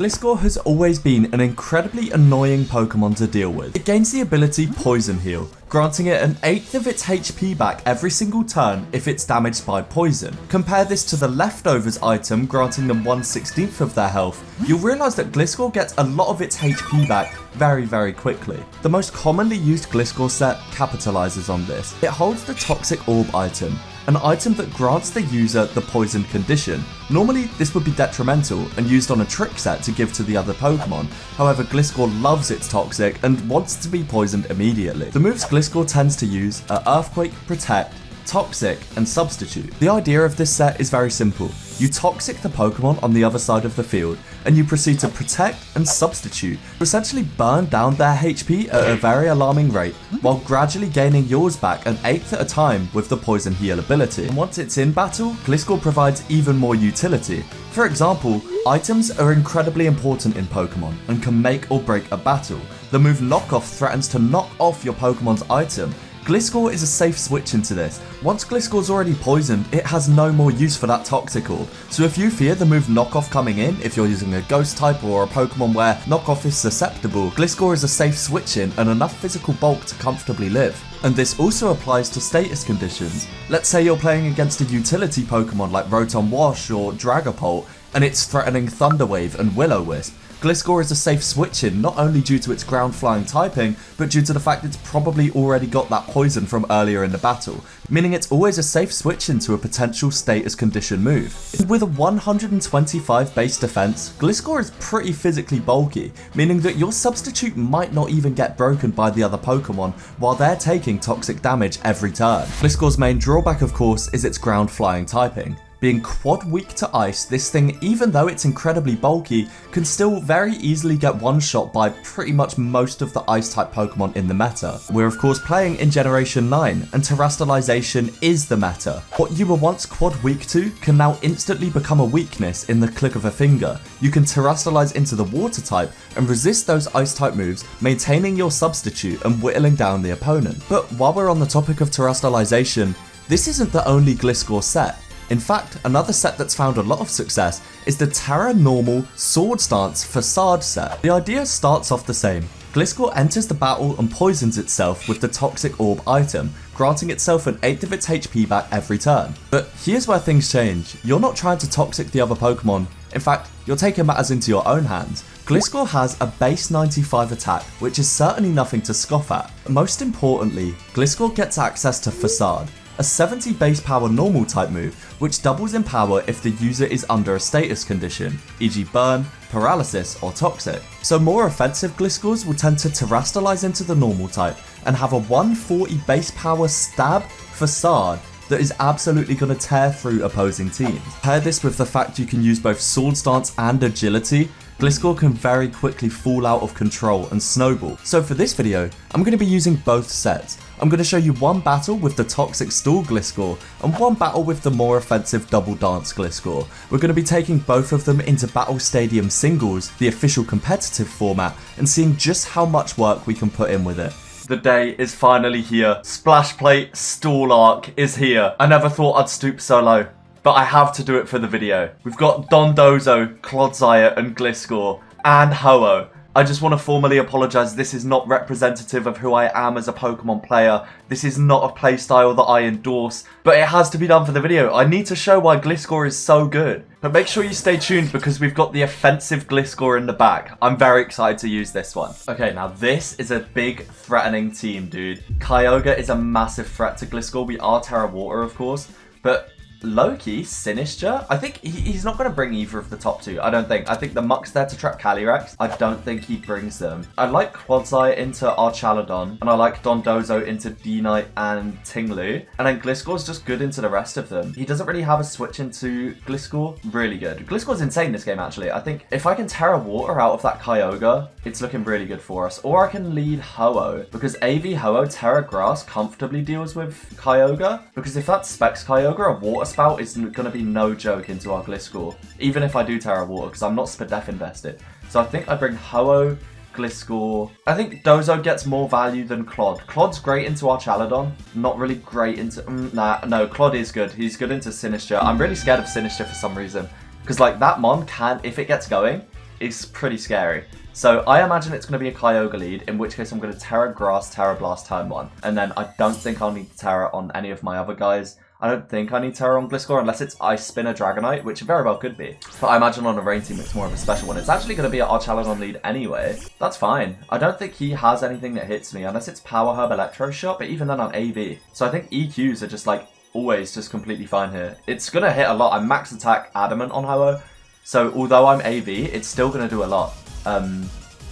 Gliscor has always been an incredibly annoying Pokemon to deal with. It gains the ability Poison Heal, granting it an 1/8 of its HP back every single turn if it's damaged by poison. Compare this to the Leftovers item granting them 1/16 of their health, you'll realise that Gliscor gets a lot of its HP back very quickly. The most commonly used Gliscor set capitalizes on this. It holds the Toxic Orb item, an item that grants the user the poison condition. Normally this would be detrimental and used on a trick set to give to the other Pokemon, however Gliscor loves its Toxic and wants to be poisoned immediately. The moves Gliscor tends to use are Earthquake, Protect, Toxic, and Substitute. The idea of this set is very simple. You Toxic the Pokemon on the other side of the field, and you proceed to Protect and Substitute to essentially burn down their HP at a very alarming rate, while gradually gaining yours back an 1/8 at a time with the Poison Heal ability. And once it's in battle, Gliscor provides even more utility. For example, items are incredibly important in Pokemon and can make or break a battle. The move Knockoff threatens to knock off your Pokemon's item. Gliscor is a safe switch into this. Once Gliscor's already poisoned, it has no more use for that Toxic Orb. So if you fear the move Knockoff coming in, if you're using a Ghost type or a Pokemon where Knockoff is susceptible, Gliscor is a safe switch in and enough physical bulk to comfortably live. And this also applies to status conditions. Let's say you're playing against a utility Pokemon like Rotom Wash or Dragapult, and it's threatening Thunder Wave and Will-O-Wisp. Gliscor is a safe switch in, not only due to its ground flying typing, but due to the fact it's probably already got that poison from earlier in the battle, meaning it's always a safe switch into a potential status condition move. With a 125 base defense, Gliscor is pretty physically bulky, meaning that your substitute might not even get broken by the other Pokemon while they're taking toxic damage every turn. Gliscor's main drawback, of course, is its ground flying typing. Being quad weak to ice, this thing, even though it's incredibly bulky, can still very easily get one-shot by pretty much most of the ice-type Pokemon in the meta. We're of course playing in Generation 9, and terrastalisation is the meta. What you were once quad weak to can now instantly become a weakness in the click of a finger. You can terrastalise into the water type and resist those ice-type moves, maintaining your substitute and whittling down the opponent. But while we're on the topic of terrastalisation, this isn't the only Gliscor set. In fact, another set that's found a lot of success is the Terra Normal Sword Stance Facade set. The idea starts off the same. Gliscor enters the battle and poisons itself with the Toxic Orb item, granting itself an 1/8 of its HP back every turn. But here's where things change. You're not trying to Toxic the other Pokemon. In fact, you're taking matters into your own hands. Gliscor has a base 95 attack, which is certainly nothing to scoff at. Most importantly, Gliscor gets access to Facade, a 70 base power normal type move, which doubles in power if the user is under a status condition, e.g. burn, paralysis, or toxic. So more offensive Gliscors will tend to terrastalise into the normal type and have a 140 base power stab Facade that is absolutely going to tear through opposing teams. Pair this with the fact you can use both Sword Stance and Agility, Gliscor can very quickly fall out of control and snowball. So for this video, I'm going to be using both sets. I'm going to show you one battle with the Toxic Stall Gliscor and one battle with the more offensive Double Dance Gliscor. We're going to be taking both of them into Battle Stadium Singles, the official competitive format, and seeing just how much work we can put in with it. The day is finally here. SplashPlate Stall Arc is here. I never thought I'd stoop so low, but I have to do it for the video. We've got Dondozo, Clodsire, and Gliscor, and Ho-Oh. I just want to formally apologise, this is not representative of who I am as a Pokemon player. This is not a playstyle that I endorse, but it has to be done for the video. I need to show why Gliscor is so good. But make sure you stay tuned because we've got the offensive Gliscor in the back. I'm very excited to use this one. Okay, now this is a big threatening team, dude. Kyogre is a massive threat to Gliscor. We are Terra Water, of course, but low-key, Sinistcha? I think he's not going to bring either of the top two, I don't think. I think the Muck's there to trap Calyrex. I don't think he brings them. I like Clodsire into Archaludon, and I like Dondozo into D-Knight and Tinglu. And then Gliscor's just good into the rest of them. He doesn't really have a switch into Gliscor. Really good. Gliscor's insane this game, actually. I think if I can Terra Water out of that Kyogre, it's looking really good for us. Or I can lead Ho-Oh, because AV Ho-Oh Terra Grass comfortably deals with Kyogre. Because if that specs Kyogre, a Water Spout is going to be no joke into our Gliscor, even if I do Terra Water, because I'm not Spadef invested. So I think I bring Ho-Oh, Gliscor. I think Dozo gets more value than Clod. Clod's great into Archaludon, not really great into... no, Clod is good. He's good into Sinistcha. I'm really scared of Sinistcha for some reason, because like that Mon can, if it gets going, is pretty scary. So I imagine it's going to be a Kyogre lead, in which case I'm going to Terra Grass, Terra Blast turn 1. And then I don't think I'll need Terra on any of my other guys. I don't think I need Terra on Gliscor unless it's Ice Spin or Dragonite, which very well could be. But I imagine on a rain team it's more of a special one. It's actually going to be an Archaludon lead anyway. That's fine. I don't think he has anything that hits me unless it's Power Herb Electro Shot, but even then I'm AV. So I think EQs are just like always just completely fine here. It's going to hit a lot. I'm max attack adamant on Ho-Oh. So although I'm AV, it's still going to do a lot.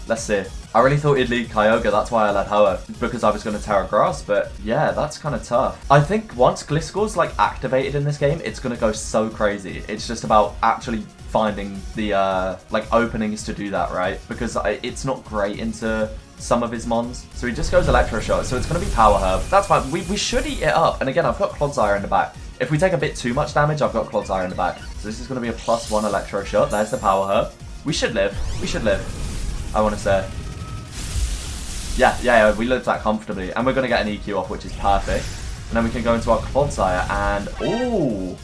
Let's see. I really thought he'd lead Kyogre, that's why I led Ho-Oh, because I was going to Terra Grass, but yeah, that's kind of tough. I think once Gliscor's like activated in this game, it's going to go so crazy. It's just about actually finding the like openings to do that, right? Because it's not great into some of his mons. So he just goes Electro Shot, so it's going to be Power Herb. That's fine, we should eat it up. And again, I've got Clodsire in the back. If we take a bit too much damage, I've got Clodsire in the back. So this is going to be a +1 Electro Shot. There's the Power Herb. We should live. We should live, I want to say. Yeah, we lived that comfortably. And we're going to get an EQ off, which is perfect. And then we can go into our Clodsire and... ooh!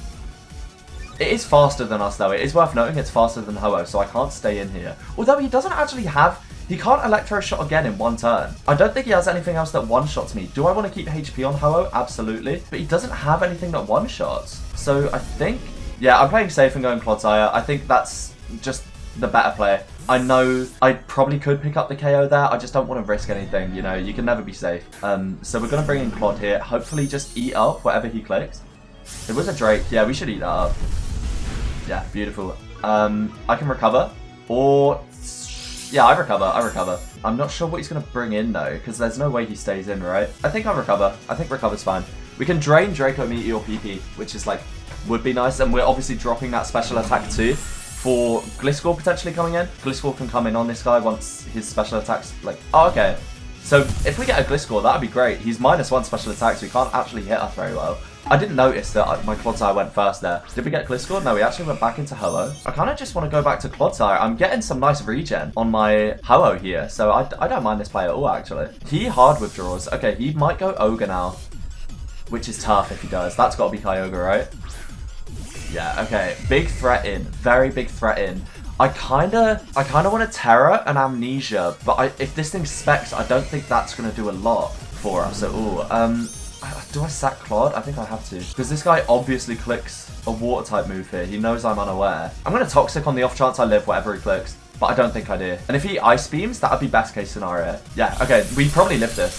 It is faster than us, though. It is worth noting it's faster than Ho-Oh, so I can't stay in here. Although he doesn't actually have... he can't Electro Shot again in one turn. I don't think he has anything else that one-shots me. Do I want to keep HP on Ho-Oh? Absolutely. But he doesn't have anything that one-shots. So I think... yeah, I'm playing safe and going Clodsire. I think that's just the better play. I know I probably could pick up the KO there. I just don't want to risk anything, you know. You can never be safe. So we're going to bring in Clod here. Hopefully just eat up whatever he clicks. It was a Drake. Yeah, we should eat that up. Yeah, beautiful. I can recover. Or... yeah, I recover. I'm not sure what he's going to bring in, though, because there's no way he stays in, right? I think I'll recover. I think recover's fine. We can drain Draco Meteor PP, which is, like, would be nice. And we're obviously dropping that special attack, too, for Gliscor potentially coming in. Gliscor can come in on this guy once his special attack's, like... oh, okay. So, if we get a Gliscor, that'd be great. He's -1 special attack, so he can't actually hit us very well. I didn't notice that my Clodsire went first there. Did we get Gliscor? No, we actually went back into Ho-Oh. I kind of just want to go back to Clodsire. I'm getting some nice regen on my Ho-Oh here, so I don't mind this play at all, actually. He hard withdraws. Okay, he might go Ogre now, which is tough if he does. That's got to be Kyogre, right? Yeah, okay. Big threat in. Very big threat in. I kinda want to Terra and Amnesia, but if this thing specs, I don't think that's going to do a lot for us at all. Do I sack Clod? I think I have to. Because this guy obviously clicks a water type move here. He knows I'm unaware. I'm going to Toxic on the off chance I live whatever he clicks. But I don't think I do. And if he Ice Beams, that would be best case scenario. Yeah, okay. We probably live this.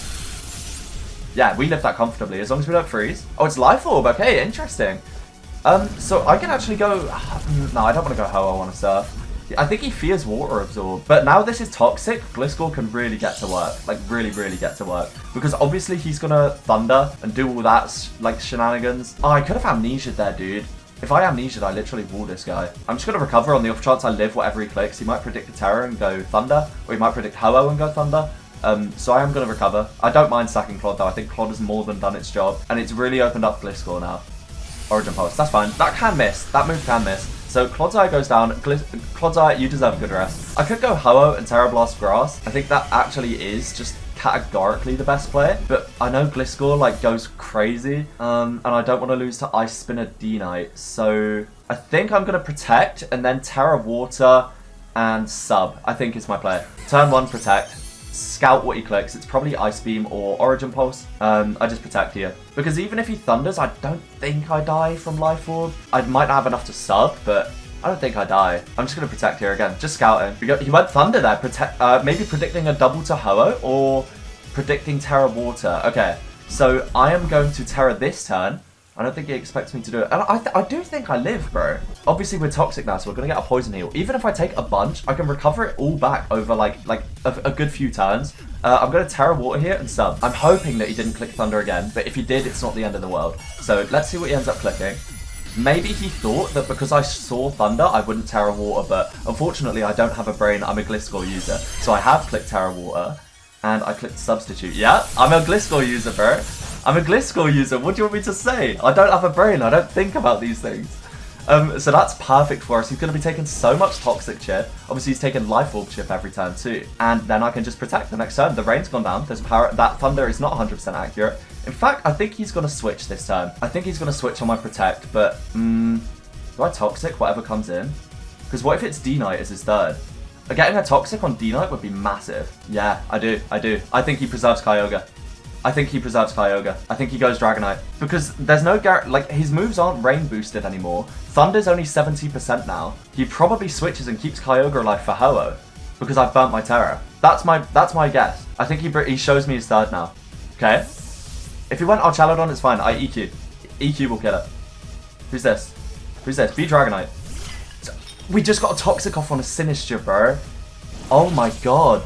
Yeah, we live that comfortably. As long as we don't freeze. Oh, it's Life Orb. Okay, interesting. So I can actually go... no, I don't want to go Ho-Oh on a Surf. I think he fears Water Absorb. But now this is Toxic, Gliscor can really get to work. Like, really, really get to work. Because obviously he's gonna Thunder and do all that, like, shenanigans. Oh, I could have Amnesia there, dude. If I Amnesia, I literally wall this guy. I'm just gonna recover on the off chance I live whatever he clicks. He might predict a Terror and go Thunder. Or he might predict Ho-Oh and go Thunder. So I am gonna recover. I don't mind sacking Clod, though. I think Clod has more than done its job. And it's really opened up Gliscor now. Origin Pulse, that's fine. That can miss. That move can miss. So Clodsire goes down. Clodsire, you deserve a good rest. I could go Ho-Oh and Terra Blast Grass. I think that actually is just categorically the best play. But I know Gliscor like goes crazy. And I don't want to lose to Ice Spinner D-Knight. So I think I'm going to Protect and then Terra Water and Sub, I think is my play. Turn 1, Protect. Scout what he clicks. It's probably Ice Beam or Origin Pulse. I just Protect here. Because even if he Thunders, I don't think I die from Life Orb. I might not have enough to sub, but I don't think I die. I'm just going to Protect here again. Just scouting. He went Thunder there. Maybe predicting a double to Ho-Oh or predicting Terra Water. Okay, so I am going to Terra this turn. I don't think he expects me to do it. And I do think I live, bro. Obviously, we're Toxic now, so we're going to get a Poison Heal. Even if I take a bunch, I can recover it all back over, like a good few turns. I'm going to Terra Water here and Sub. I'm hoping that he didn't click Thunder again, but if he did, it's not the end of the world. So let's see what he ends up clicking. Maybe he thought that because I saw Thunder, I wouldn't Terra Water, but unfortunately, I don't have a brain. I'm a Gliscor user. So I have clicked Terra Water, and I clicked Substitute. Yeah, I'm a Gliscor user, bro. I'm a Gliscor user. What do you want me to say? I don't have a brain. I don't think about these things. So that's perfect for us. He's going to be taking so much Toxic Chip. Obviously, he's taking Life Orb Chip every turn too. And then I can just Protect the next turn. The rain's gone down. There's power. That Thunder is not 100% accurate. In fact, I think he's going to switch this turn. I think he's going to switch on my Protect. But, do I Toxic whatever comes in? Because what if it's D-Knight as his third? Getting a Toxic on D-Knight would be massive. Yeah, I do. I think he preserves Kyogre. I think he goes Dragonite. Because there's no like, his moves aren't rain boosted anymore. Thunder's only 70% now. He probably switches and keeps Kyogre alive for Ho-Oh. Because I've burnt my Terra. That's my guess. I think he shows me his third now. Okay. If he went Archaludon, it's fine. I EQ. EQ will kill it. Who's this? Who's this? Be Dragonite. We just got a Toxic off on a Sinistcha, bro. Oh my god.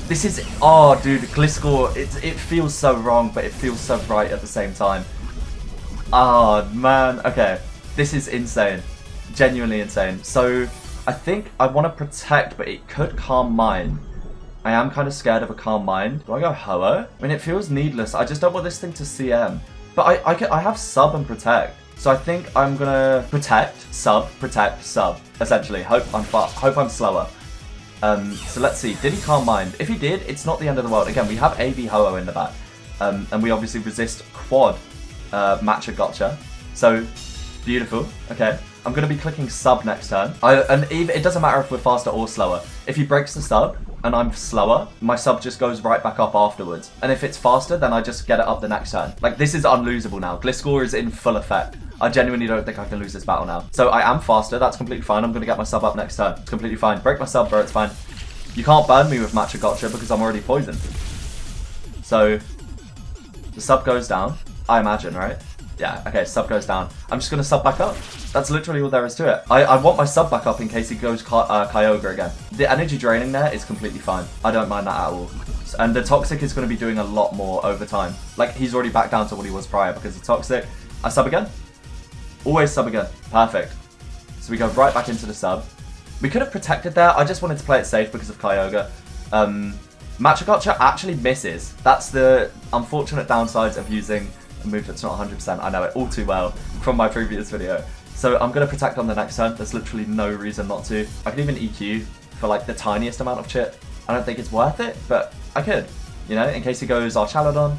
This is... Oh, dude. Gliscor. It feels so wrong, but it feels so right at the same time. Oh, man. Okay. This is insane. Genuinely insane. So, I think I want to Protect, but it could Calm Mind. I am kind of scared of a Calm Mind. Do I go Ho-Oh? I mean, it feels needless. I just don't want this thing to CM. But I have Sub and Protect. So I think I'm gonna Protect, Sub, essentially. Hope I'm slower. So let's see, did he Calm Mind? If he did, it's not the end of the world. Again, we have AV Ho-Oh in the back. And we obviously resist Quad Matcha Gotcha. So, beautiful. Okay, I'm gonna be clicking Sub next turn. And it doesn't matter if we're faster or slower. If he breaks the Sub, and I'm slower, my Sub just goes right back up afterwards. And if it's faster, then I just get it up the next turn. Like, this is unlosable now. Gliscor is in full effect. I genuinely don't think I can lose this battle now. So I am faster, that's completely fine. I'm gonna get my Sub up next turn. It's completely fine. Break my Sub, bro, it's fine. You can't burn me with Matcha Gotcha because I'm already poisoned. So, the Sub goes down, I imagine, right? Yeah, okay, Sub goes down. I'm just gonna Sub back up. That's literally all there is to it. I want my Sub back up in case he goes Kyogre again. The energy draining there is completely fine. I don't mind that at all. And the Toxic is going to be doing a lot more over time. Like, he's already back down to what he was prior because of Toxic. I Sub again. Always Sub again. Perfect. So we go right back into the Sub. We could have Protected there. I just wanted to play it safe because of Kyogre. Matcha Gotcha actually misses. That's the unfortunate downsides of using a move that's not 100%. I know it all too well from my previous video. So I'm going to Protect on the next turn. There's literally no reason not to. I can even EQ for like the tiniest amount of chip. I don't think it's worth it, but I could. You know, in case he goes Archaludon.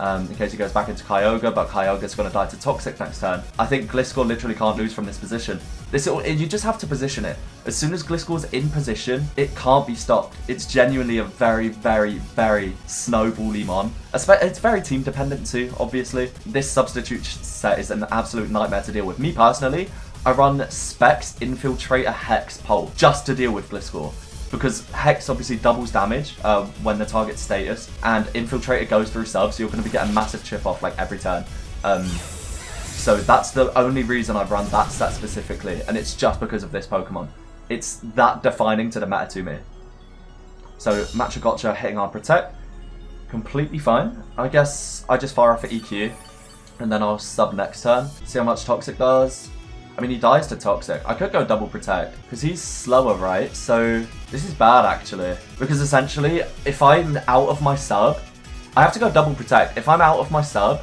In case he goes back into Kyogre, but Kyogre's going to die to Toxic next turn. I think Gliscor literally can't lose from this position. You just have to position it. As soon as Gliscor's in position, it can't be stopped. It's genuinely a very, very, very snowbally mon. It's very team dependent too, obviously. This substitute set is an absolute nightmare to deal with. Me personally, I run Specs, Infiltrator, Hex, Pole just to deal with Gliscor. Because Hex obviously doubles damage when the target's status, and Infiltrator goes through subs, so you're going to be getting massive chip off like every turn. So that's the only reason I've run that set specifically, and it's just because of this Pokemon. It's that defining to the meta to me. So Matcha Gotcha hitting our Protect, completely fine. I guess I just fire off at EQ, and then I'll Sub next turn, see how much Toxic does. I mean, he dies to Toxic. I could go double Protect, because he's slower, right? So this is bad, actually. Because essentially, if I'm out of my Sub, I have to go double Protect. If I'm out of my Sub,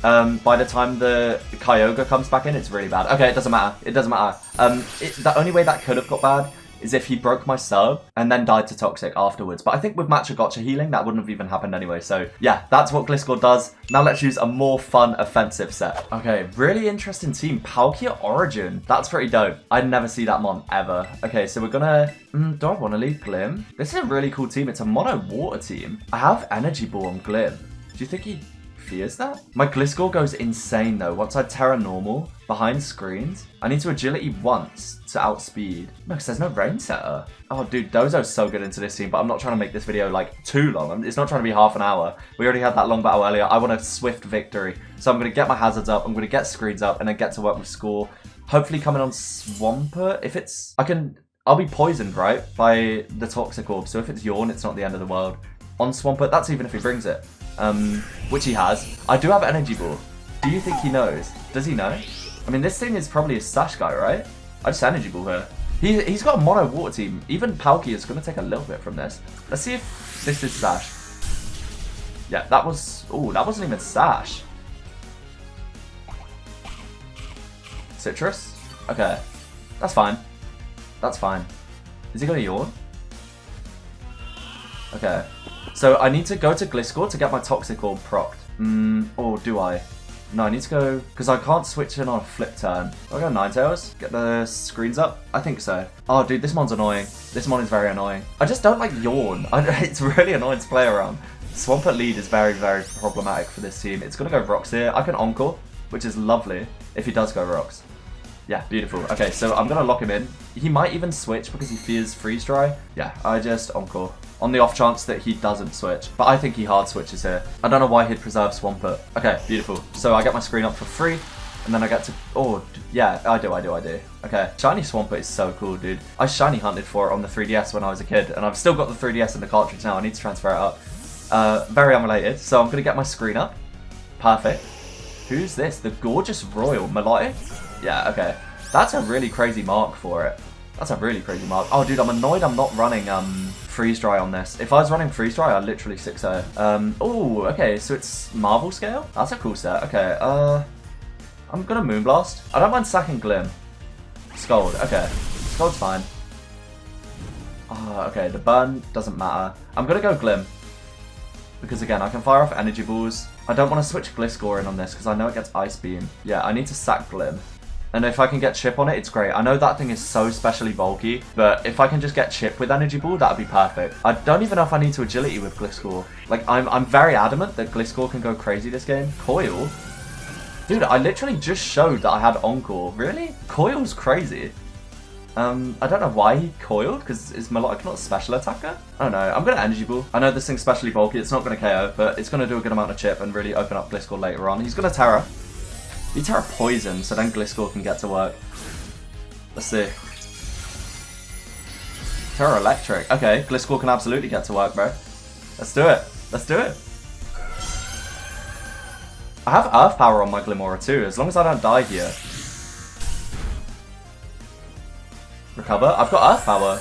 by the time the Kyogre comes back in, it's really bad. Okay, it doesn't matter. It doesn't matter. The only way that could have got bad is if he broke my Sub and then died to Toxic afterwards. But I think with Matcha Gotcha healing, that wouldn't have even happened anyway. So yeah, that's what Gliscor does. Now let's use a more fun offensive set. Okay, really interesting team. Palkia Origin. That's pretty dope. I'd never see that mon ever. Okay, so we're gonna... do I want to leave Glim? This is a really cool team. It's a mono water team. I have Energy Ball on Glim. Do you think he fears that? My Gliscor goes insane though. Once I Terra Normal behind screens, I need to Agility once to outspeed. No, because there's no Rain Setter. Oh, dude, Dozo's so good into this team, but I'm not trying to make this video like too long. It's not trying to be half an hour. We already had that long battle earlier. I want a swift victory. So I'm going to get my hazards up. I'm going to get screens up and then get to work with Score. Hopefully coming on Swampert. If it's... I'll be poisoned, right? By the Toxic Orb. So if it's Yawn, it's not the end of the world. On Swampert, that's even if he brings it. Which he has. I do have Energy Ball. Do you think he knows? Does he know? I mean, this thing is probably a Sash guy, right? I just Energy Ball here. He's got a mono water team. Even Palkia is going to take a little bit from this. Let's see if this is Sash. Yeah, that was... Oh, that wasn't even Sash. Citrus? Okay. That's fine. That's fine. Is he going to Yawn? Okay. So I need to go to Gliscor to get my Toxic Orb procced. Or do I? No, I need to go, because I can't switch in on a flip turn. I'll go Ninetales, get the screens up. I think so. Oh, dude, this mon's annoying. This mon is very annoying. I just don't like Yawn. It's really annoying to play around. Swampert lead is very, very problematic for this team. It's going to go Rocks here. I can Encore, which is lovely if he does go Rocks. Yeah, beautiful. Okay, so I'm going to lock him in. He might even switch because he fears Freeze Dry. Yeah, I just Encore. On the off chance that he doesn't switch. But I think he hard switches here. I don't know why he'd preserve Swampert. Okay, beautiful. So I get my screen up for free. And then I get to... Oh, yeah, I do. Okay, Shiny Swampert is so cool, dude. I shiny hunted for it on the 3DS when I was a kid. And I've still got the 3DS in the cartridge now. I need to transfer it up. Very unrelated. So I'm going to get my screen up. Perfect. Who's this? The Gorgeous Royal. Melodic? Yeah, okay. That's a really crazy mark for it. That's a really crazy mark. Oh, dude, I'm annoyed I'm not running Freeze Dry on this. If I was running Freeze Dry, I'd literally 6-0. Oh, okay, so it's Marvel Scale? That's a cool set. Okay, I'm gonna Moonblast. I don't mind sacking Glim. Scold, okay. Scold's fine. Okay, the burn doesn't matter. I'm gonna go Glim. Because again, I can fire off Energy Balls. I don't want to switch Gliscor in on this because I know it gets Ice Beam. Yeah, I need to sack Glim. And if I can get Chip on it, it's great. I know that thing is so specially bulky, but if I can just get Chip with Energy Ball, that'd be perfect. I don't even know if I need to Agility with Gliscor. Like, I'm very adamant that Gliscor can go crazy this game. Coil? Dude, I literally just showed that I had Encore. Really? Coil's crazy. I don't know why he coiled, because is Melodic not a special attacker? I don't know. I'm going to Energy Ball. I know this thing's specially bulky. It's not going to KO, but it's going to do a good amount of chip and really open up Gliscor later on. He's going to Terra. He Terra Poison, so then Gliscor can get to work. Let's see. Terra Electric. Okay, Gliscor can absolutely get to work, bro. Let's do it. Let's do it. I have Earth Power on my Glimmora too, as long as I don't die here. Recover? I've got Earth Power.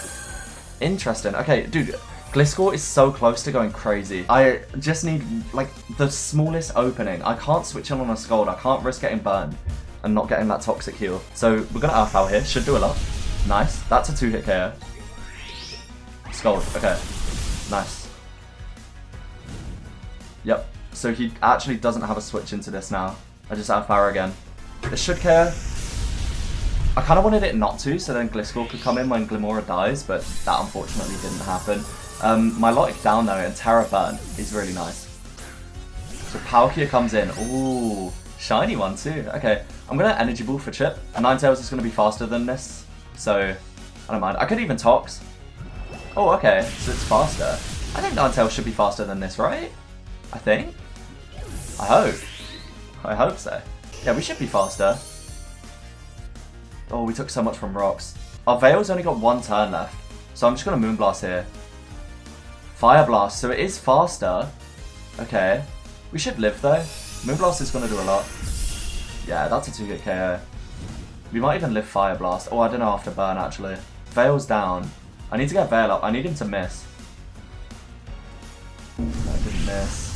Interesting. Okay, dude, Gliscor is so close to going crazy. I just need, like, the smallest opening. I can't switch in on a Scold. I can't risk getting burned and not getting that Toxic heal. So we're going to Earth Power here. Should do a lot. Nice. That's a 2-hit KO. Scold. Okay. Nice. Yep. So he actually doesn't have a switch into this now. I just Earth Power again. This should KO. I kind of wanted it not to, so then Gliscor could come in when Glimmora dies, but that unfortunately didn't happen. My Lotic down though, and Terra Burn is really nice. So Palkia comes in. Ooh, shiny one too. Okay, I'm going to Energy Ball for Chip. Ninetales is going to be faster than this, so I don't mind. I could even Tox. Oh, okay, so it's faster. I think Ninetales should be faster than this, right? I think. I hope. I hope so. Yeah, we should be faster. Oh, we took so much from Rocks. Our Veil's only got 1 turn left, so I'm just going to Moonblast here. Fire Blast, so it is faster. Okay. We should live though. Moonblast is going to do a lot. Yeah, that's a 2-hit KO. We might even live Fire Blast. Oh, I don't know after Burn actually. Veil's down. I need to get Veil up. I need him to miss. No, I didn't miss.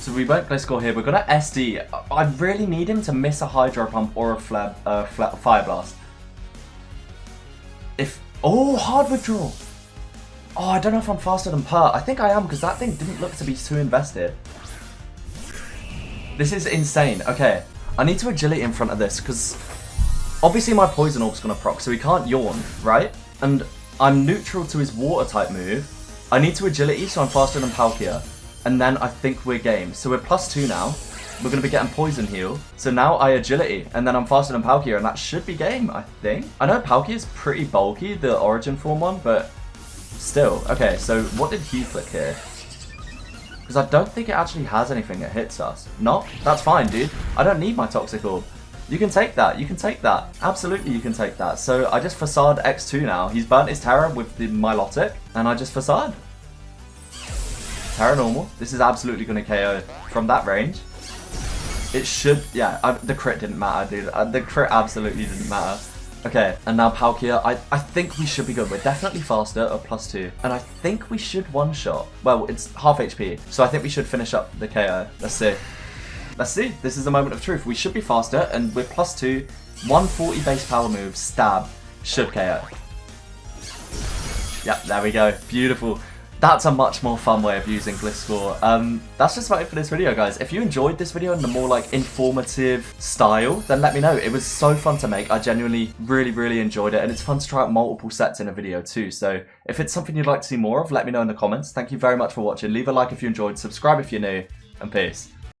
So we won't Gliscor here. We're going to SD. I really need him to miss a Hydro Pump or a Fire Blast. Oh, hard withdrawal. Oh, I don't know if I'm faster than Pert. I think I am because that thing didn't look to be too invested. This is insane. Okay, I need to Agility in front of this because obviously my Poison Orb's going to proc, so he can't Yawn, right? And I'm neutral to his Water type move. I need to Agility, so I'm faster than Palkia. And then I think we're game. So we're +2 now. We're going to be getting Poison Heal. So now I Agility, and then I'm faster than Palkia, and that should be game, I think. I know Palkia is pretty bulky, the Origin Form one, but still. Okay, so what did he click here? Because I don't think it actually has anything that hits us. Not? That's fine, dude. I don't need my Toxic Orb. You can take that. You can take that. Absolutely, you can take that. So I just Facade X2 now. He's burnt his Terra with the Milotic, and I just Facade. Terra normal. This is absolutely going to KO from that range. It should, yeah, the crit didn't matter, dude. The crit absolutely didn't matter. Okay, and now Palkia, I think we should be good. We're definitely faster at +2. And I think we should one-shot. Well, it's half HP, so I think we should finish up the KO. Let's see. Let's see. This is the moment of truth. We should be faster, and we're +2. 140 base power move, stab, should KO. Yep, there we go. Beautiful. that's a much more fun way of using Gliscor. That's just about it for this video, guys. If you enjoyed this video in the more like informative style, then let me know. It was so fun to make. I genuinely really enjoyed it, and it's fun to try out multiple sets in a video too. So if it's something you'd like to see more of, let me know in the comments. Thank you very much for watching. Leave a like if you enjoyed, subscribe if you're new, and peace.